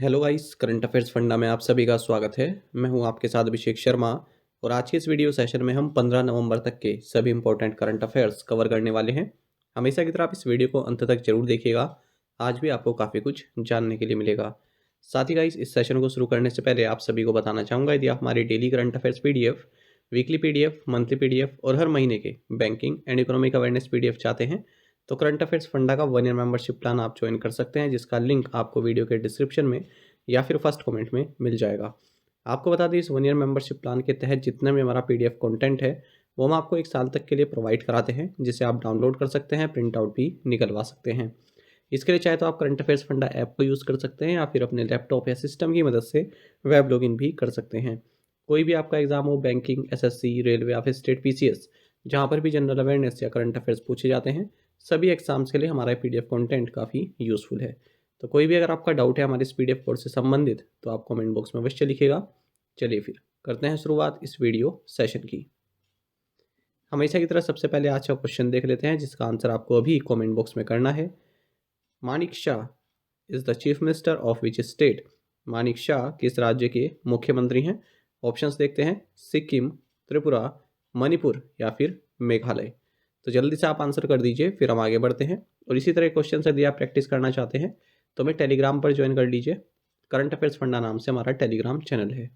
Hello guys, current affairs funda में आप सभी का स्वागत है। मैं हूं आपके साथ अभिषेक शर्मा और आज के इस वीडियो सेशन में हम 15 नवंबर तक के सभी इंपॉर्टेंट करंट अफेयर्स कवर करने वाले हैं। हमेशा की तरह आप इस वीडियो को अंत तक जरूर देखिएगा। आज भी आपको काफ़ी कुछ जानने के लिए मिलेगा। साथ ही गाइस, इस सेशन को शुरू करने से पहले आप सभी को बताना चाहूँगा, यदि आप हमारी daily current affairs PDF, weekly PDF, monthly PDF और हर महीने के banking and economic awareness PDF चाहते हैं तो करंट अफेयर्स फंडा का 1 ईयर मेंबरशिप प्लान आप ज्वाइन कर सकते हैं, जिसका लिंक आपको वीडियो के डिस्क्रिप्शन में या फिर फर्स्ट कमेंट में मिल जाएगा। आपको बता दें, इस 1 ईयर मेंबरशिप प्लान के तहत जितना भी हमारा पीडीएफ कंटेंट है वो हम आपको 1 साल तक के लिए प्रोवाइड कराते हैं, जिसे आप डाउनलोड कर सकते हैं, प्रिंट आउट भी निकलवा सकते हैं। इसके लिए चाहे तो आप करंट अफेयर्स फंडा ऐप को यूज़ कर सकते हैं या फिर अपने लैपटॉप या सिस्टम की मदद से वेब लॉगिन भी कर सकते हैं। कोई भी आपका एग्जाम हो, बैंकिंग, एसएससी, रेलवे या फिर स्टेट पीसीएस, जहाँ पर भी जनरल अवेयरनेस या करंट अफेयर्स पूछे जाते हैं, सभी एग्जाम्स के लिए हमारा पीडीएफ कंटेंट काफ़ी यूज़फुल है। तो कोई भी अगर आपका डाउट है हमारे इस पीडीएफ कोर्स से संबंधित तो आप कमेंट बॉक्स में अवश्य लिखिएगा। चलिए फिर करते हैं शुरुआत इस वीडियो सेशन की। हमेशा की तरह सबसे पहले आज का क्वेश्चन देख लेते हैं, जिसका आंसर आपको अभी कमेंट बॉक्स में करना है। Manik Shah is the chief minister of which state? Manik Shah किस राज्य के मुख्यमंत्री हैं? ऑप्शंस देखते हैं, सिक्किम, त्रिपुरा, मणिपुर या फिर मेघालय। तो जल्दी से आप आंसर कर दीजिए, फिर हम आगे बढ़ते हैं। और इसी तरह क्वेश्चन यदि आप प्रैक्टिस करना चाहते हैं तो हमें टेलीग्राम पर ज्वाइन कर लीजिए। करंट अफेयर्स फंडा नाम से हमारा टेलीग्राम चैनल है।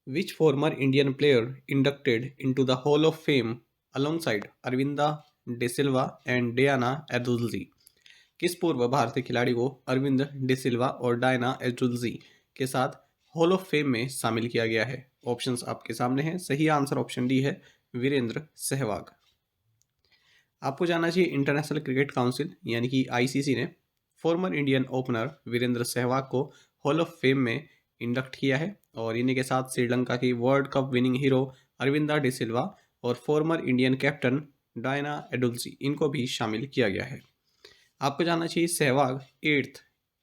Which former Indian player inducted into the Hall of Fame alongside Arvinda De Silva and Diana Azzurri? किस पूर्व भारतीय खिलाड़ी को अरविंद डे सिल्वा और डायना एजुल्जी के साथ हॉल ऑफ फेम में शामिल किया गया है? ऑप्शंस आपके सामने हैं। सही आंसर ऑप्शन डी है, वीरेंद्र सहवाग। आपको जानना चाहिए, इंटरनेशनल क्रिकेट काउंसिल यानी कि आईसीसी ने former Indian opener Virender Sehwag को हॉल ऑफ फेम में इंडक्ट किया है और इन्हीं के साथ श्रीलंका की world cup winning hero Aravinda de Silva और former Indian captain Diana Edulji, इनको भी शामिल किया गया है। आपको जानना चाहिए, Sehwag 8th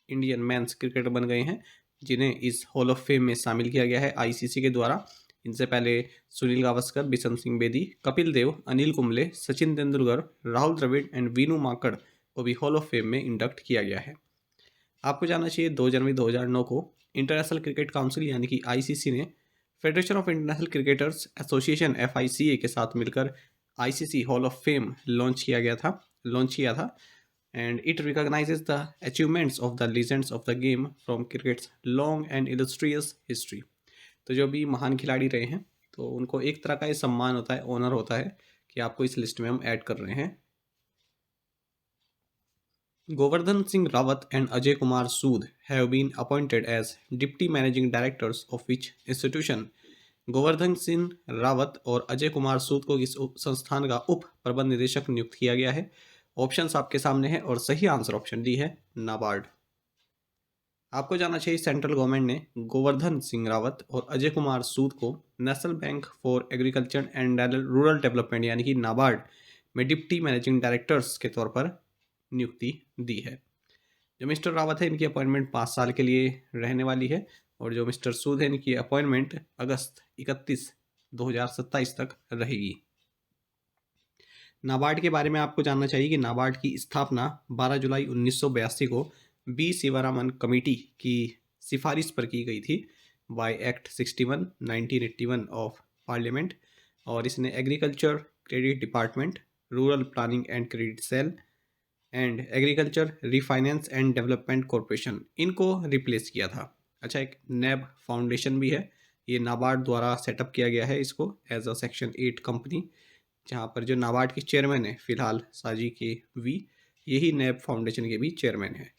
Indian men's cricketer बन गए हैं जिन्हें इस हॉल ऑफ फेम में शामिल किया गया है आईसीसी के द्वारा। इनसे पहले सुनील गावस्कर, बिशन सिंह बेदी, कपिल देव, अनिल कुंबले, सचिन तेंदुलकर, राहुल द्रविड़ एंड वीनू माकड़ को भी हॉल ऑफ फेम में इंडक्ट किया गया है। आपको जानना चाहिए, 2 जनवरी 2009 को इंटरनेशनल क्रिकेट काउंसिल यानी कि आईसीसी ने federation of international cricketers association FICA के साथ मिलकर ICC hall of fame launch किया था and it recognizes the achievements of the legends of the game from cricket's long and illustrious history। तो जो भी महान खिलाड़ी रहे हैं तो उनको एक तरह का ये सम्मान होता है, ऑनर होता है कि आपको इस लिस्ट में हम ऐड कर रहे हैं। Govardhan Singh Rawat and Ajay Kumar Sood have been appointed as deputy managing directors of which institution? Govardhan Singh Rawat और अजय कुमार सूद को इस संस्थान का उप प्रबंध निदेशक नियुक्त किया गया है। ऑप्शंस आपके सामने हैं और सही आंसर ऑप्शन डी है, नाबार्ड। आपको जानना चाहिए, सेंट्रल गवर्नमेंट ने गोवर्धन सिंह रावत और अजय कुमार सूद को national bank for agriculture and rural development यानी कि नाबार्ड में डिप्टी मैनेजिंग डायरेक्टर्स के तौर पर नियुक्ति दी है। जो मिस्टर रावत है, इनकी अपॉइंटमेंट 5 साल के लिए रहने वाली है और जो मिस्टर सूद है, इनकी अपॉइंटमेंट अगस्त 31, 2027 तक रहेगी। नाबार्ड के बारे में आपको जानना चाहिए कि नाबार्ड की स्थापना 12 जुलाई 1982 को बी शिवरामन कमेटी की सिफारिश पर की गई थी बाय एक्ट 61 1981 ऑफ पार्लियामेंट और इसने agriculture credit department, rural planning and credit sale and agriculture refinance and development corporation, इनको रिप्लेस किया था। अच्छा, एक नैब फाउंडेशन भी है, ये नाबार्ड द्वारा सेटअप किया गया है इसको एज अ सेक्शन 8 कंपनी, जहाँ पर जो नाबार्ड के चेयरमैन है फिलहाल साजी के वी, यही नैब फाउंडेशन के भी चेयरमैन है।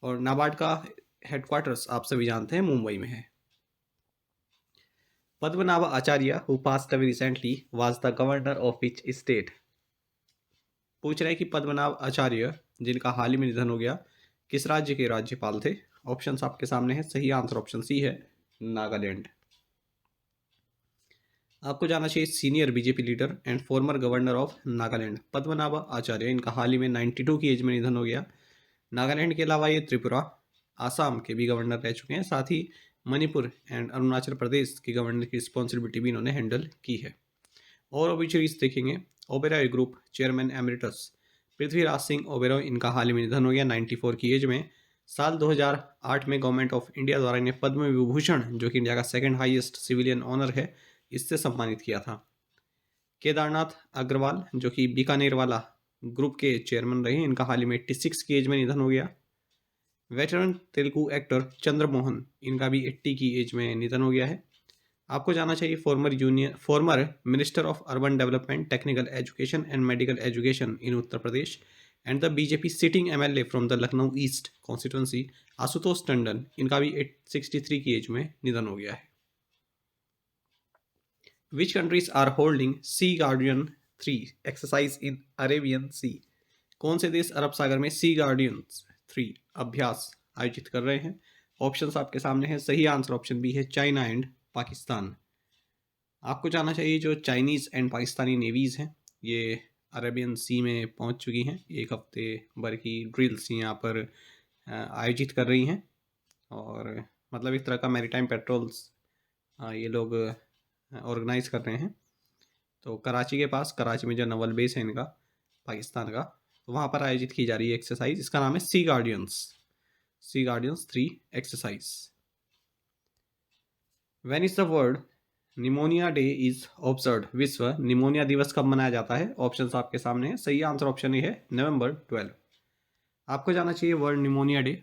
और नाबार्ड का हेडक्वार्टर्स आप सभी जानते हैं मुंबई में है। Padmanabha Acharya who passed away recently was the governor of which state? पूछ रहे हैं कि पद्मनाभ आचार्य जिनका हाल ही में निधन हो गया, किस राज्य के राज्यपाल थे? ऑप्शंस आपके सामने है। सही आंसर ऑप्शन सी है, नागालैंड। आपको जानना चाहिए senior BJP leader and former governor of Nagaland Padmanabha Acharya, इनका हाल ही में 92 की एज में निधन हो गया। नागालैंड के अलावा ये त्रिपुरा, आसाम के भी गवर्नर रह चुके हैं, साथ ही मणिपुर एंड अरुणाचल प्रदेश के गवर्नर की रिस्पॉन्सिबिलिटी भी इन्होंने हैंडल की है। और ओबिचुरीज देखेंगे, Oberoi group chairman emeritus Prithviraj Singh Oberoi, इनका हाल ही में निधन हो गया 94 की एज में। साल 2008 में गवर्नमेंट ऑफ इंडिया द्वारा इन्हें पद्म विभूषण, जो कि इंडिया का सेकंड हाईएस्ट सिविलियन ऑनर है, इससे सम्मानित किया था। केदारनाथ अग्रवाल, जो कि बीकानेर वाला ग्रुप के चेयरमैन रहे, इनका हाल ही में 86 की एज में निधन हो गया। वेटरन तेलुगु एक्टर चंद्रमोहन, इनका भी 80 की एज में निधन हो गया है। आपको जानना चाहिए former minister of urban development, technical education and medical education in Uttar Pradesh and the BJP sitting MLA from the Lucknow east constituency Ashutosh Tandon, इनका भी 63 की एज में निधन हो गया है। Which countries are holding Sea Guardian 3 exercise in Arabian Sea? कौन से देश अरब सागर में सी गार्डियन 3 अभ्यास आयोजित कर रहे हैं? ऑप्शंस आपके सामने हैं। सही आंसर ऑप्शन बी है, चाइना एंड पाकिस्तान। आपको जानना चाहिए जो चाइनीज़ एंड पाकिस्तानी नेवीज़ हैं, ये अरेबियन सी में पहुंच चुकी हैं। एक हफ्ते भर की ड्रिल्स यहाँ पर आयोजित कर रही हैं, और मतलब एक तरह का मैरीटाइम पेट्रोल्स ये लोग ऑर्गेनाइज कर रहे हैं। तो कराची के पास, कराची में जो नवल बेस है इनका पाकिस्तान का, तो वहाँ पर आयोजित की जा रही है एक्सरसाइज। इसका नाम है sea guardians 3 exercise. When is the world pneumonia day is observe? विश्व निमोनिया दिवस कब मनाया जाता है? ऑप्शंस आपके सामने है। सही आंसर ऑप्शन ए है, नवंबर 12। आपको जानना चाहिए वर्ल्ड निमोनिया डे,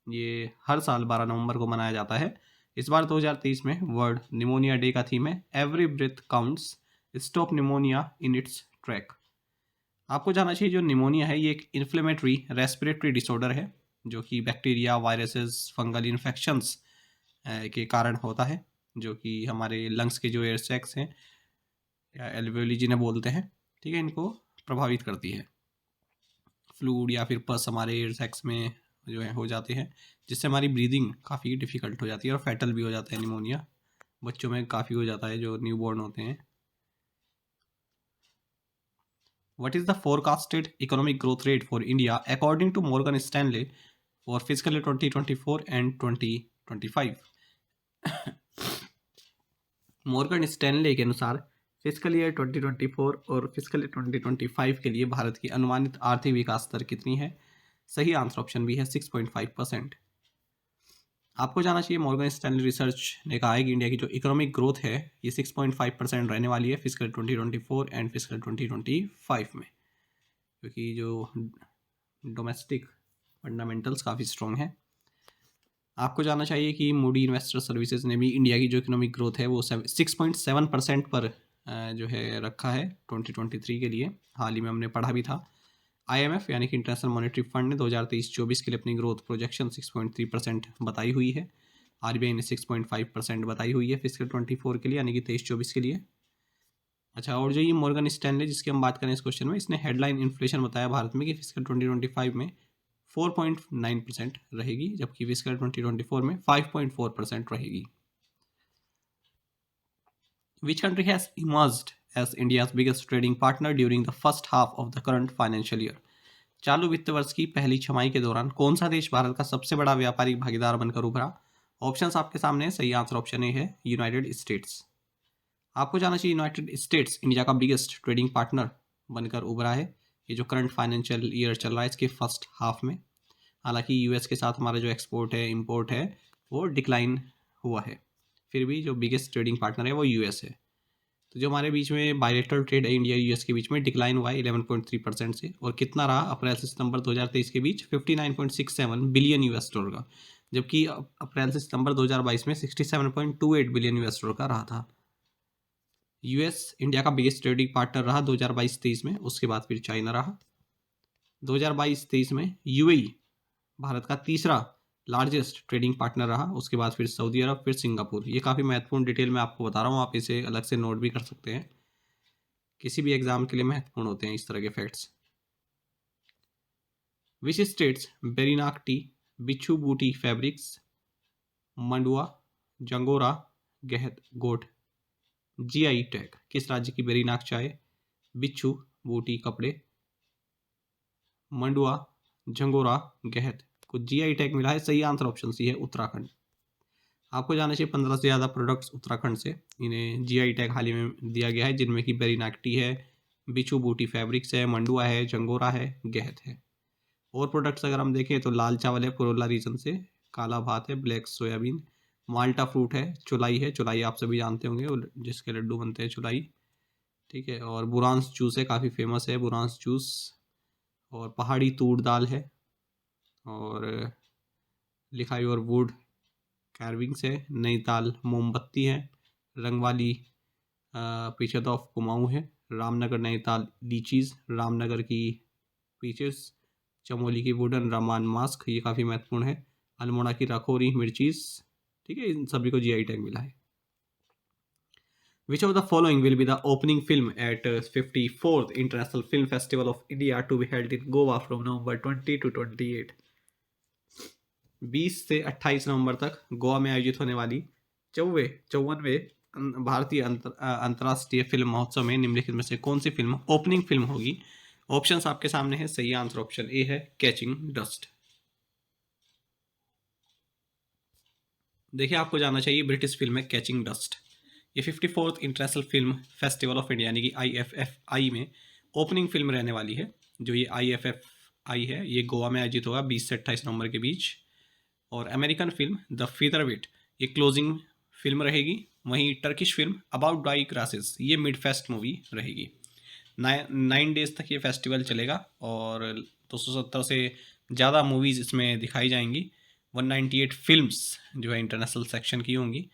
ये हर साल 12 नवंबर को मनाया जाता है। इस बार 2023 में वर्ल्ड निमोनिया डे का थीम है every breath counts, stop pneumonia in its track. आपको जानना चाहिए जो निमोनिया है ये एक इन्फ्लेमेटरी रेस्पिरेटरी डिसऑर्डर है, जो कि बैक्टीरिया, वायरसेस, फंगल इन्फेक्शंस के कारण होता है, जो कि हमारे लंग्स के जो एयर सैक्स हैं या एल्वेओली जिन्हें बोलते हैं, ठीक है, इनको प्रभावित करती है। फ्लूड या फिर पस हमारे एयर सैक्स में जो है हो जाते हैं, जिससे हमारी ब्रीदिंग काफ़ी डिफ़िकल्ट हो जाती है और फैटल भी हो जाता है। निमोनिया बच्चों में काफ़ी हो जाता है जो न्यूबॉर्न होते हैं। What is the forecasted economic growth rate for India according to Morgan Stanley for fiscal year 2024 and 2025? Morgan Stanley के अनुसार फिस्कल ईयर 2024 और फिस्कल ईयर 2025 के लिए भारत की अनुमानित आर्थिक विकास दर कितनी है? सही आंसर ऑप्शन बी है, 6.5%। आपको जाना चाहिए मॉर्गन स्टैनली रिसर्च ने कहा है कि इंडिया की जो इकोनॉमिक ग्रोथ है ये 6.5% रहने वाली है फिस्कल 2024 एंड फिस्कल 2025 में, क्योंकि जो डोमेस्टिक फंडामेंटल्स काफ़ी स्ट्रॉन्ग है। आपको जानना चाहिए कि मूडी इन्वेस्टर सर्विसेज ने भी इंडिया की जो इकोनॉमिक ग्रोथ है वो 6.7% पर जो है रखा है 2023 के लिए। हाल ही में हमने पढ़ा भी था। IMF यानी कि इंटरनेशनल मॉनेटरी फंड ने 2023-24 के लिए अपनी ग्रोथ प्रोजेक्शन 6.3% बताई हुई है। RBI ने 6.5% बताई हुई है फिस्कल 24 के लिए, यानी कि 23-24 के लिए। अच्छा, और जो ये मॉर्गन स्टैनले जिसकी हम बात करें इस क्वेश्चन में, इसने हेडलाइन इन्फ्लेशन बताया भारत में कि फिस्कल 2025 में 4.9% रहेगी, जबकि फिस्कल 2024 में 5.4% रहेगी। Which country has emerged as India's biggest trading partner during the first half of the current financial year? चालू वित्त वर्ष की पहली छमाही के दौरान कौन सा देश भारत का सबसे बड़ा व्यापारिक भागीदार बनकर उभरा? ऑप्शंस आपके सामने है। सही आंसर ऑप्शन ए है, यूनाइटेड स्टेट्स। आपको जानना चाहिए यूनाइटेड स्टेट्स इंडिया का बिगेस्ट ट्रेडिंग पार्टनर बनकर उभरा है ये जो करंट फाइनेंशियल ईयर चल रहा है इसके फर्स्ट हाफ में। हालांकि यूएस के साथ हमारा जो एक्सपोर्ट है, इंपोर्ट है, वो डिक्लाइन हुआ है, फिर भी जो बिगेस्ट ट्रेडिंग पार्टनर है वो यूएस है। तो जो हमारे बीच में बायलेटरल ट्रेड है इंडिया यूएस के बीच में, डिक्लाइन हुआ है 11.3% से, और कितना रहा अप्रैल से सितंबर 2023 के बीच? 59.67 बिलियन यूएस डॉलर का, जबकि अप्रैल से सितंबर 2022 में 67.28 बिलियन यूएस डॉलर का रहा था। यूएस इंडिया का बिगेस्ट ट्रेडिंग पार्टनर रहा 2022-23 में, उसके बाद फिर चाइना रहा। 2022-23 में यूएई भारत का तीसरा लार्जेस्ट ट्रेडिंग पार्टनर रहा, उसके बाद फिर सऊदी अरब, फिर सिंगापुर। ये काफ़ी महत्वपूर्ण डिटेल मैं आपको बता रहा हूँ, आप इसे अलग से नोट भी कर सकते हैं, किसी भी एग्जाम के लिए महत्वपूर्ण होते हैं इस तरह के फैक्ट्स। विच स्टेट्स बेरिनाक टी, बिच्छू बूटी फैब्रिक्स, मंडुआ, जंगोरा, गहत गोट जीआई टैग। किस राज्य की बेरीनाग चाय, बिच्छू, बूटी, कपड़े, मंडुआ, झंगोरा, गहत को जीआई टैग मिला है? सही आंसर ऑप्शन सी है, उत्तराखंड। आपको जाना चाहिए 15 से ज़्यादा प्रोडक्ट्स उत्तराखंड से इन्हें जीआई टैग हाल ही में दिया गया है, जिनमें कि बेरीनाग टी है, बिच्छू बूटी फैब्रिक्स है, मंडुआ है, झंगोरा है, गहत है। और प्रोडक्ट्स अगर हम देखें तो लाल चावल है पुरोला रीजन से, काला भात है, ब्लैक सोयाबीन, माल्टा फ्रूट है, चुलाई है, चुलाई आप सभी जानते होंगे और जिसके लड्डू बनते हैं चुलाई, ठीक है। और बुरांस जूस है, काफ़ी फेमस है बुरांस जूस। और पहाड़ी तूर दाल है, और लिखाई और वुड कैरविंग्स है, नैनीताल मोमबत्ती है, रंगवाली पीछे ऑफ कुमाऊँ है, रामनगर नैनीताल लीचीज़, रामनगर की पीचेस, चमोली की वुडन रामान मास्क, ये काफ़ी महत्वपूर्ण है, अल्मोड़ा की राखोरी मिर्चीज, ठीक है। इन सभी को जीआई टैग मिला है। Which of the following will be the opening film at 54th International Film Festival of India to be held in Goa from November 20 to 28? 20 से 28 नवंबर तक गोवा में आयोजित होने वाली 54वें भारतीय अंतर्राष्ट्रीय फिल्म महोत्सव में निम्नलिखित में से कौन सी फिल्म ओपनिंग फिल्म होगी? ऑप्शंस आपके सामने है। सही आंसर ऑप्शन ए है, कैचिंग डस्ट। देखिए, आपको जाना चाहिए ब्रिटिश फिल्म है कैचिंग डस्ट। ये 54th international film festival of India यानी कि IFFI में ओपनिंग फिल्म रहने वाली है। जो ये IFFI है ये गोवा में आयोजित होगा 20 से 28 नवंबर के बीच। और अमेरिकन फिल्म द फीदरवेट ये क्लोजिंग फिल्म रहेगी। वहीं Turkish film about die crosses ये मिड फेस्ट मूवी रहेगी। 9 डेज तक ये फेस्टिवल चलेगा और 270 से ज़्यादा मूवीज़ इसमें दिखाई जाएंगी। 198 फिल्म्स जो है इंटरनेशनल सेक्शन की होंगी।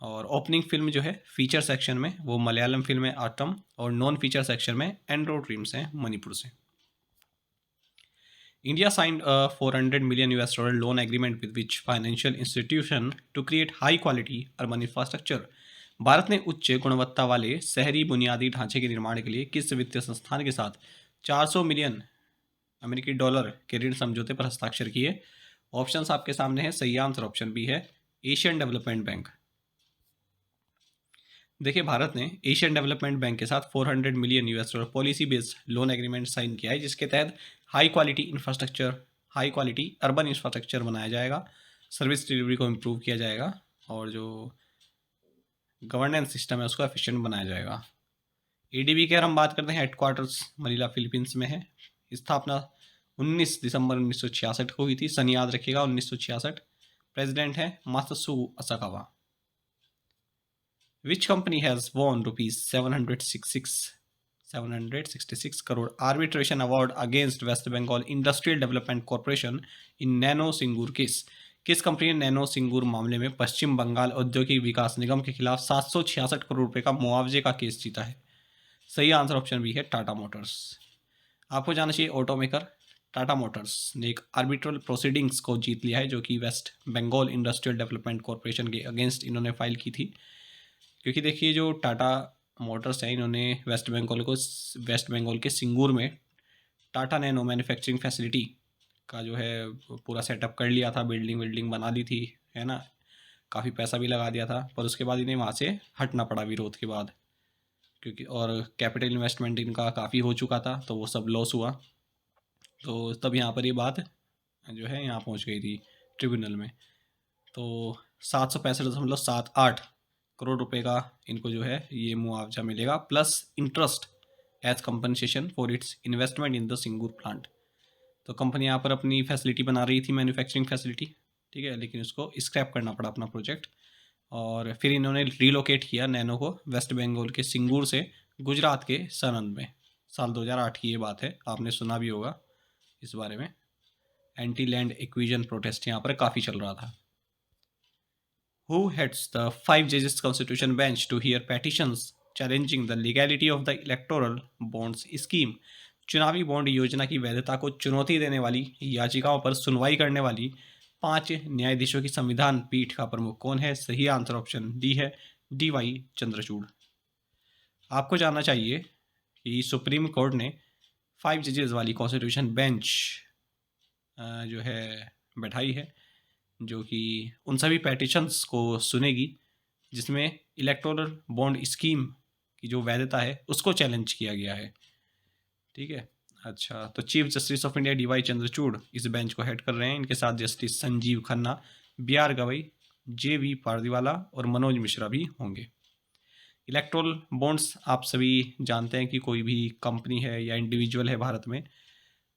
और ओपनिंग फिल्म जो है फीचर सेक्शन में वो मलयालम फिल्म है आटम, और नॉन फीचर सेक्शन में एंड्रो ड्रीम्स हैं मणिपुर से। India signed a $400 million loan agreement with which financial institution to create high quality urban infrastructure? Bharat ने उच्च गुणवत्ता वाले शहरी बुनियादी ढांचे के निर्माण के लिए किस वित्तीय संस्थान के साथ 400 मिलियन अमेरिकी डॉलर के ऋण समझौते पर हस्ताक्षर किए? ऑप्शंस आपके सामने है। सही आंसर ऑप्शन बी है, एशियन डेवलपमेंट बैंक। देखिए, भारत ने एशियन डेवलपमेंट बैंक के साथ $400 million policy based loan agreement sign किया है, जिसके तहत हाई क्वालिटी अर्बन इंफ्रास्ट्रक्चर बनाया जाएगा, सर्विस डिलीवरी को इम्प्रूव किया जाएगा और जो गवर्नेंस सिस्टम है उसको एफिशिएंट बनाया जाएगा। ADB की अगर हम बात करते हैं, हेडक्वार्टर्स मनीला फिलीपींस में है। स्थापना 19 दिसंबर 1966 को हुई थी। सन याद रखिएगा 1966। प्रेसिडेंट है Matsuo Asakawa. Which company has won rupees 766 crore arbitration award against West Bengal Industrial Development Corporation in nano Singur case? किस कंपनी ने नैनो सिंगूर मामले में पश्चिम बंगाल औद्योगिक विकास निगम के खिलाफ 766 करोड़ रुपए का मुआवजे का केस जीता है? सही आंसर ऑप्शन बी है, टाटा मोटर्स। आपको जाना चाहिए ऑटोमेकर टाटा मोटर्स ने एक आर्बिट्रल प्रोसीडिंग्स को जीत लिया है, जो कि West Bengal industrial development corporation के अगेंस्ट इन्होंने फाइल की थी। क्योंकि देखिए, जो टाटा मोटर्स है इन्होंने वेस्ट बंगाल के सिंगूर में टाटा नैनो मैन्युफैक्चरिंग फैसिलिटी का जो है पूरा सेटअप कर लिया था, बिल्डिंग बना ली थी, है ना। काफ़ी पैसा भी लगा दिया था, पर उसके बाद इन्हें वहाँ से हटना पड़ा विरोध के बाद, क्योंकि और कैपिटल इन्वेस्टमेंट इनका काफ़ी हो चुका था, तो वो सब लॉस हुआ। तो तब यहाँ पर ये बात जो है यहाँ पहुँच गई थी ट्रिब्यूनल में। तो 765.78 करोड़ रुपए का इनको जो है ये मुआवजा मिलेगा, plus interest as compensation for its investment in the Singur plant. तो कंपनी यहाँ पर अपनी फैसिलिटी बना रही थी, मैन्युफैक्चरिंग फैसिलिटी, ठीक है, लेकिन उसको स्क्रैप करना पड़ा अपना प्रोजेक्ट। और फिर इन्होंने रीलोकेट किया नैनो को वेस्ट बंगाल के सिंगूर से गुजरात के सनंद में। साल 2008 की ये बात है, आपने सुना भी होगा इस बारे में। एंटी लैंड एक्विजन प्रोटेस्ट यहाँ पर काफ़ी चल रहा था। Who heads the 5 judges constitution bench to hear petitions challenging the legality of the electoral bonds scheme? चुनावी बॉन्ड योजना की वैधता को चुनौती देने वाली याचिकाओं पर सुनवाई करने वाली 5 न्यायाधीशों की संविधान पीठ का प्रमुख कौन है? सही आंसर ऑप्शन डी है, DY चंद्रचूड़। आपको जानना चाहिए कि सुप्रीम कोर्ट ने 5 जजेस वाली कॉन्स्टिट्यूशन बेंच जो है बैठाई है, जो कि उन सभी पेटिशंस को सुनेगी जिसमें इलेक्टोरल बॉन्ड स्कीम की जो वैधता है उसको चैलेंज किया गया है। ठीक है, अच्छा, तो chief justice of India DY Chandrachud इस बेंच को हेड कर रहे हैं। इनके साथ justice Sanjeev Khanna, BR Gavai, JV Pardiwala और मनोज मिश्रा भी होंगे। इलेक्टोरल बॉन्ड्स आप सभी जानते हैं कि कोई भी कंपनी है या इंडिविजुअल है भारत में,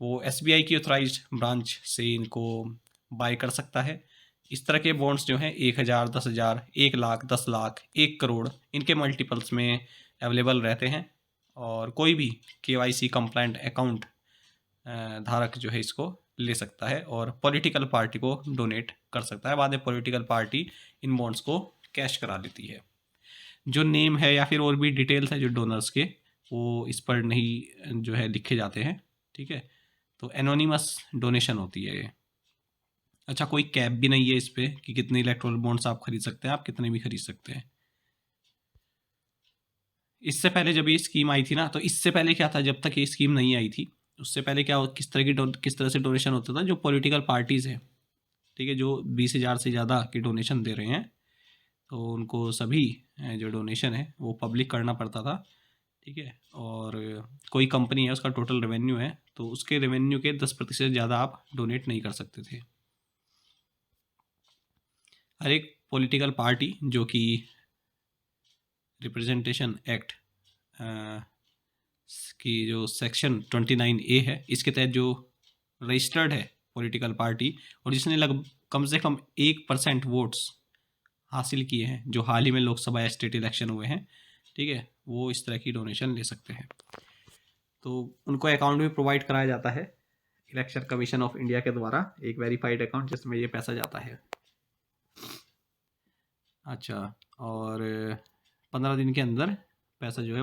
वो SBI की ऑथराइज्ड ब्रांच से इनको बाय कर सकता है। इस तरह के बॉन्ड्स जो हैं 1000, 10,000, 1 लाख, 10 लाख, 1 करोड़ इनके मल्टीपल्स में अवेलेबल रहते हैं। और कोई भी KYC कंप्लाइंट अकाउंट धारक जो है इसको ले सकता है और पॉलिटिकल पार्टी को डोनेट कर सकता है। बाद में पॉलिटिकल पार्टी इन बॉन्ड्स को कैश करा लेती है। जो नेम है या फिर और भी डिटेल्स है जो डोनर्स के, वो इस पर नहीं जो है लिखे जाते हैं। ठीक है, तो एनोनिमस डोनेशन होती है ये। अच्छा, कोई कैप भी नहीं है इस पे कि कितने इलेक्ट्रोल बॉन्ड्स आप खरीद सकते हैं, आप कितने भी खरीद सकते हैं। इससे पहले जब ये स्कीम आई थी ना, तो इससे पहले क्या था, जब तक ये स्कीम नहीं आई थी उससे पहले क्या किस तरह से डोनेशन होता था, जो पॉलिटिकल पार्टीज़ है, ठीक है, जो 20,000 से ज़्यादा के डोनेशन दे रहे हैं, तो उनको सभी जो डोनेशन है वो पब्लिक करना पड़ता था। ठीक है, और कोई कंपनी है उसका टोटल रेवेन्यू है तो उसके रेवेन्यू के 10% ज़्यादा आप डोनेट नहीं कर सकते थे। हर एक पॉलिटिकल पार्टी जो कि रिप्रेजेंटेशन एक्ट की जो सेक्शन 29A है, इसके तहत जो रजिस्टर्ड है पॉलिटिकल पार्टी और जिसने कम से कम 1% वोट्स हासिल किए हैं, जो हाल ही में लोकसभा या स्टेट इलेक्शन हुए हैं, ठीक है, वो इस तरह की डोनेशन ले सकते हैं। तो उनको अकाउंट भी प्रोवाइड कराया जाता है इलेक्शन कमीशन ऑफ इंडिया के द्वारा, एक वेरीफाइड अकाउंट जिसमें ये पैसा जाता है। अच्छा, और 15 दिन के अंदर पैसा जो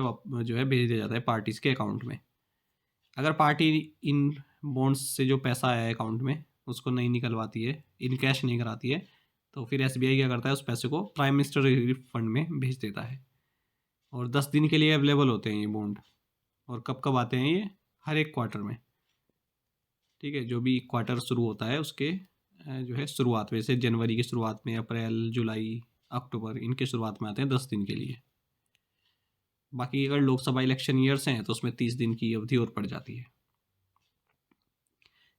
है भेज दिया जाता है पार्टीज़ के अकाउंट में। अगर पार्टी इन बॉन्ड्स से जो पैसा आया है अकाउंट में उसको नहीं निकलवाती है, इन कैश नहीं कराती है, तो फिर SBI क्या करता है, उस पैसे को प्राइम मिनिस्टर रिलीफ फंड में भेज देता है। और 10 दिन के लिए अवेलेबल होते हैं ये बॉन्ड। और कब कब आते हैं ये, हर एक क्वार्टर में। ठीक है, जो भी क्वार्टर शुरू होता है उसके जो है शुरुआत में, जैसे जनवरी की शुरुआत में, अप्रैल, जुलाई, अक्टूबर, इनके शुरुआत में आते हैं 10 दिन के लिए। बाकी अगर लोकसभा इलेक्शन ईयर्स हैं तो उसमें 30 दिन की अवधि और पड़ जाती है।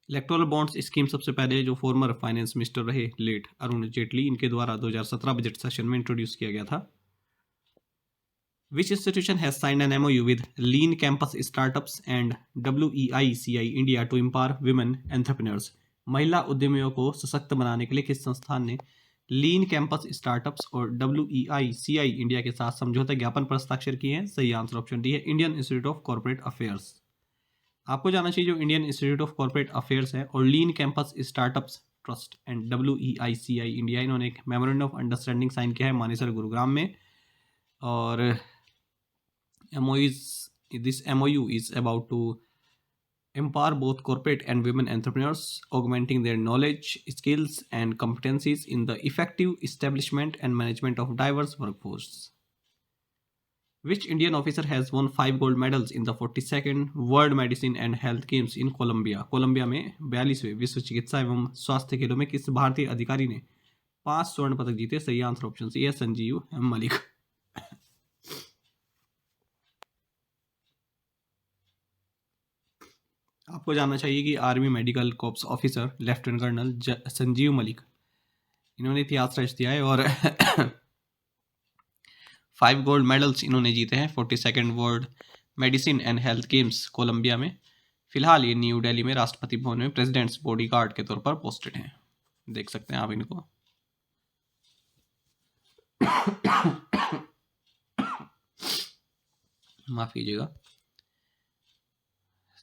इलेक्टोरल बॉन्ड्स स्कीम सबसे पहले जो फॉर्मर फाइनेंस मिनिस्टर रहे लेट अरुण जेटली, इनके द्वारा 2017 बजट सेशन में इंट्रोड्यूस किया गया था। Which institution has signed an MOU with Lean Campus Startups and WEICI India to empower women entrepreneurs? महिला उद्यमियों को सशक्त बनाने के लिए किस संस्थान ने लीन कैंपस स्टार्टअप्स और WEICI इंडिया के साथ समझौता ज्ञापन पर हस्ताक्षर किए हैं? सही आंसर ऑप्शन डी है, Indian institute of corporate affairs. आपको जानना चाहिए जो Indian institute of corporate affairs है और lean campus startups trust and WEICI India, इन्होंने एक मेमोरेंडम ऑफ अंडरस्टैंडिंग साइन किया है मानेसर गुरुग्राम में। और this MOU is about to empower both corporate and women entrepreneurs, augmenting their knowledge, skills, and competencies in the effective establishment and management of diverse workforce. Which Indian officer has won 5 gold medals in the 42nd World Medicine and Health Games in Colombia? Colombia में 42वें विश्व चिकित्सा एवं स्वास्थ्य खेलों में किस भारतीय अधिकारी ने 5 स्वर्ण पदक जीते? सही आंसर ऑप्शन सी है, संजीव मलिक। आपको जानना चाहिए कि army medical corps officer lieutenant colonel Sanjeev Malik, इन्होंने इतिहास रच दिया है और 5 गोल्ड मेडल्स इन्होंने जीते हैं 42nd world medicine and health games Colombia में। फिलहाल ये न्यू दिल्ली में राष्ट्रपति भवन में प्रेसिडेंट्स बॉडीगार्ड के तौर पर पोस्टेड हैं, देख सकते हैं आप इनको। माफ कीजिएगा।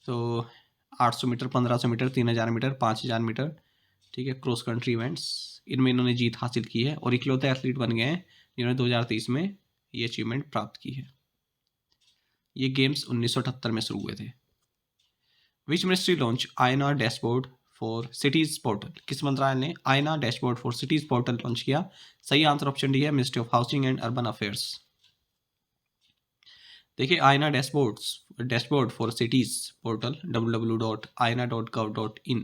तो 800 मीटर, 1500 मीटर, 3000 मीटर, 5000 मीटर, ठीक है, क्रॉस कंट्री इवेंट्स, इनमें इन्होंने जीत हासिल की है और इकलौते एथलीट बन गए हैं जिन्होंने 2023 में ये अचीवमेंट प्राप्त की है। ये गेम्स 1978 में शुरू हुए थे। Which ministry launch INR dashboard for cities portal? किस मंत्रालय ने INR dashboard for cities portal launch किया? सही आंसर ऑप्शन डी है, ministry of housing and urban affairs. देखिए, INR dashboard for cities portal www.aina.gov.in,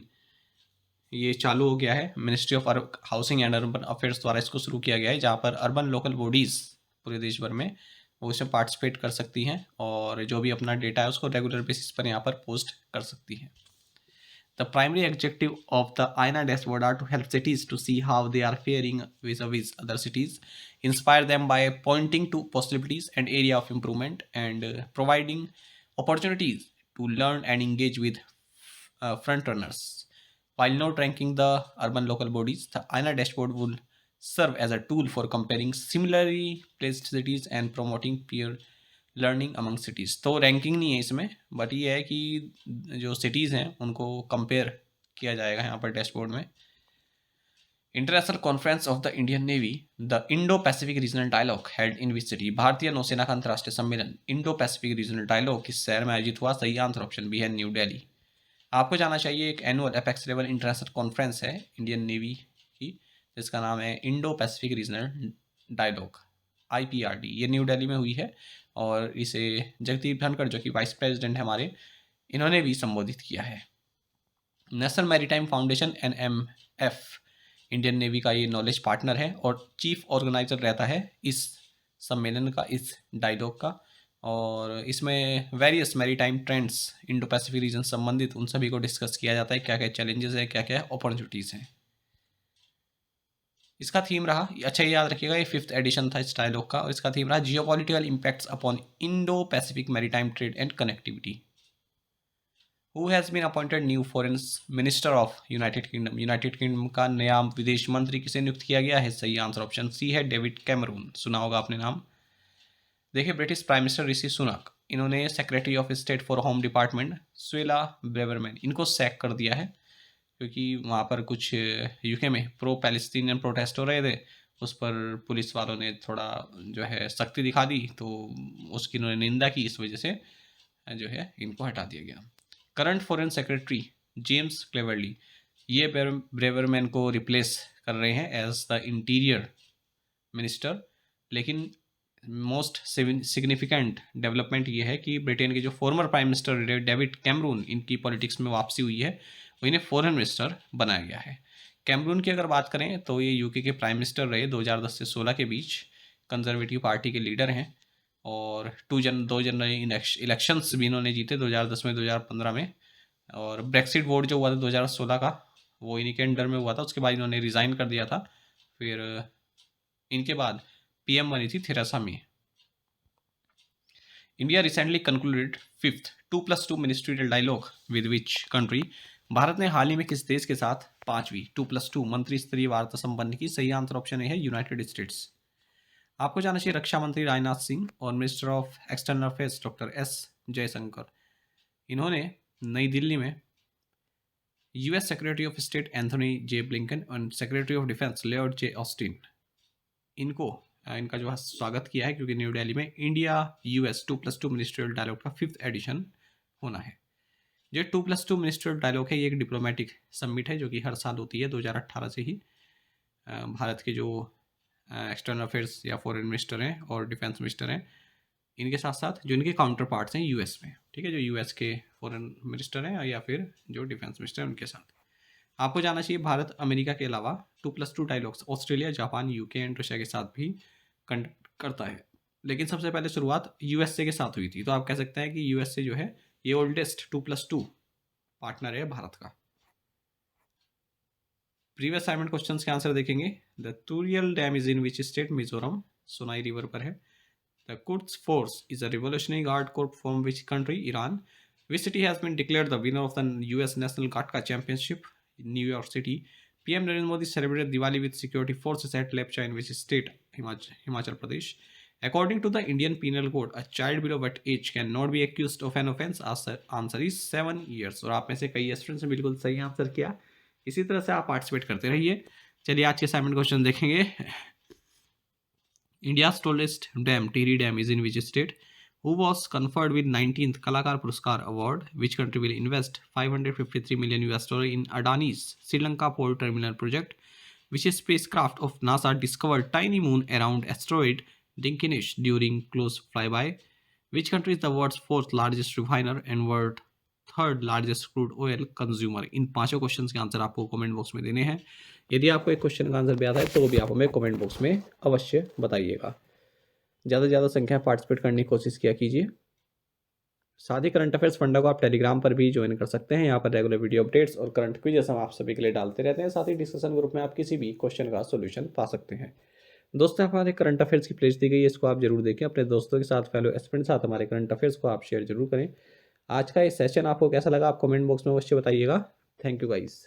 ये चालू हो गया है, ministry of housing and urban affairs द्वारा इसको शुरू किया गया है, जहाँ पर अर्बन लोकल बॉडीज़ पूरे देश भर में वो इसमें पार्टिसिपेट कर सकती हैं और जो भी अपना डेटा है उसको रेगुलर बेसिस पर यहाँ पर पोस्ट कर सकती हैं। The primary objective of the INA dashboard are to help cities to see how they are faring vis-a-vis other cities, inspire them by pointing to possibilities and area of improvement, and providing opportunities to learn and engage with front runners. While not ranking the urban local bodies, the INA dashboard will serve as a tool for comparing similarly placed cities and promoting peer learning among cities. तो ranking नहीं है इसमें, but ये है कि जो cities हैं उनको कंपेयर किया जाएगा यहाँ पर डैशबोर्ड में। International conference of the Indian navy, the Indo Pacific regional dialogue held in which city. भारतीय नौसेना का अंतर्राष्ट्रीय सम्मेलन इंडो पैसिफिक रीजनल डायलॉग किस शहर में आयोजित हुआ? सही आंसर ऑप्शन बी है न्यू दिल्ली। आपको जाना चाहिए एक annual apex level international conference है इंडियन नेवी की, जिसका नाम है Indo Pacific regional dialogue IPRD। ये न्यू दिल्ली में हुई है और इसे जगदीप धनखड़ जो कि वाइस प्रेसिडेंट है हमारे, इन्होंने भी संबोधित किया है। National maritime foundation NMF Indian navy का ये नॉलेज पार्टनर है और चीफ ऑर्गेनाइजर रहता है इस सम्मेलन का, इस डायलॉग का। और इसमें various maritime trends Indo Pacific region संबंधित उन सभी को डिस्कस किया जाता है, क्या क्या चैलेंजेस है, क्या क्या अपॉर्चुनिटीज़ हैं। इसका थीम रहा, अच्छा ये याद रखिएगा, ये 5th एडिशन था इस डायलॉग का, और इसका थीम रहा geopolitical impacts upon Indo Pacific maritime trade and connectivity. Who has been appointed new foreign minister of United Kingdom. United Kingdom का नया विदेश मंत्री किसे नियुक्त किया गया है? सही आंसर ऑप्शन सी है डेविड कैमरून। सुना होगा आपने नाम। देखिए, British prime minister Rishi Sunak, इन्होंने secretary of state for home department स्वेला Braverman, इनको सैक कर दिया है क्योंकि वहाँ पर कुछ यूके में प्रो पैलेस्टीनियन प्रोटेस्ट हो रहे थे, उस पर पुलिस वालों ने थोड़ा जो है सख्ती दिखा दी, तो उसकी इन्होंने निंदा की, इस वजह से जो है इनको हटा दिया गया। Current foreign secretary James Cleverly, ये ब्रेवरमैन को रिप्लेस कर रहे हैं एज द इंटीरियर मिनिस्टर। लेकिन मोस्ट सिग्निफिकेंट डेवलपमेंट ये है कि ब्रिटेन के जो former prime minister David Cameron, इनकी पॉलिटिक्स में वापसी हुई है, इन्हें फॉरेन मिनिस्टर बनाया गया है। कैमरून की अगर बात करें तो ये यूके के प्राइम मिनिस्टर रहे 2010 से 16 के बीच, कंजर्वेटिव पार्टी के लीडर हैं और दो जनरल इलेक्शंस भी इन्होंने जीते 2010 में, 2015 में। और ब्रेक्सिट वोट जो हुआ था 2016 का, वो इन्हीं के अंडर में हुआ था। उसके बाद इन्होंने रिज़ाइन कर दिया था। फिर इनके बाद PM बनी थी Theresa May. India recently concluded 5th 2+2 ministerial dialogue with which country. Bharat ने हाल ही में किस देश के साथ 5वीं 2+2 मंत्री स्तरीय वार्ता संपन्न की? सही आंसर ऑप्शन ए है यूनाइटेड स्टेट्स। आपको जाना चाहिए रक्षा मंत्री राजनाथ सिंह और minister of external affairs doctor S Jaishankar, इन्होंने नई दिल्ली में US secretary of state Anthony J Blinken और secretary of defence Lloyd J Austin, इनका जो है स्वागत किया है, क्योंकि न्यू दिल्ली में इंडिया US 2+2 मिनिस्ट्रियल डायलॉग का 5th एडिशन होना है। जो 2+2 मिनिस्ट्रियल डायलॉग है, ये एक डिप्लोमेटिक समिट है जो कि हर साल होती है। 2018 से ही भारत के जो एक्सटर्नल अफेयर्स या फॉरेन मिनिस्टर हैं और डिफेंस मिनिस्टर हैं, इनके साथ साथ जो इनके काउंटर पार्ट्स हैं US में, ठीक है, जो US के फॉरेन मिनिस्टर हैं या फिर जो डिफेंस मिनिस्टर हैं उनके साथ। आपको जाना चाहिए भारत अमेरिका के अलावा 2+2 dialogues Australia, Japan, UK and Russia के साथ भी कंडक्ट करता है, लेकिन सबसे पहले शुरुआत USA के साथ हुई थी। तो आप कह सकते हैं कि USA जो है ये ओल्डेस्ट 2+2 पार्टनर है भारत का। प्रीवियस असाइनमेंट क्वेश्चंस के आंसर देखेंगे। The Tuirial dam is in which state? Mizoram, Sonai river पर है। The Quds force is a revolutionary guard corps from which country? Iran. Which city has been declared the winner of the US national gatka championship? New York city. PM Narendra Modi celebrated Diwali with security forces at Lepcha in which state? Himachal Pradesh. According to the Indian Penal Code, a child below what age cannot be accused of an offence? Answer is 7 years। और आप में से कई students ने बिल्कुल सही answer किया। इसी तरह से आप पार्टिसिपेट करते रहिए। चलिए आज के असाइनमेंट क्वेश्चन देखेंगे। India's tallest dam Tehri dam is in which state? Who was conferred with 19th कलाकार पुरस्कार award? Which country will invest $553 million in Adani's Sri Lanka port terminal project? Which spacecraft of NASA discovered tiny moon around asteroid Dinkinesh during close flyby? Which country is the world's 4th largest refiner and world third largest crude oil consumer? इन पांचों questions के answer आपको comment box में देने हैं। यदि आपको एक क्वेश्चन का आंसर भी आता है तो वो भी आप हमें कमेंट बॉक्स में अवश्य बताइएगा। ज़्यादा से ज़्यादा संख्या में पार्टिसिपेट करने की कोशिश किया कीजिए। साथ ही करंट अफेयर्स फंडा को आप टेलीग्राम पर भी ज्वाइन कर सकते हैं। यहाँ पर रेगुलर वीडियो अपडेट्स और करंट क्विज़ हम आप सभी के लिए डालते रहते हैं। साथ ही डिस्कशन ग्रुप में आप किसी भी क्वेश्चन का सोल्यूशन पा सकते हैं। दोस्तों, हमारे करंट अफेयर्स की प्लेलिस्ट दी गई है, इसको आप जरूर देखें। अपने दोस्तों के साथ, फैलो एस्पिरेंट के साथ हमारे करंट अफेयर्स को आप शेयर जरूर करें। आज का ये सेशन आपको कैसा लगा आप कमेंट बॉक्स में अवश्य बताइएगा। Thank you guys.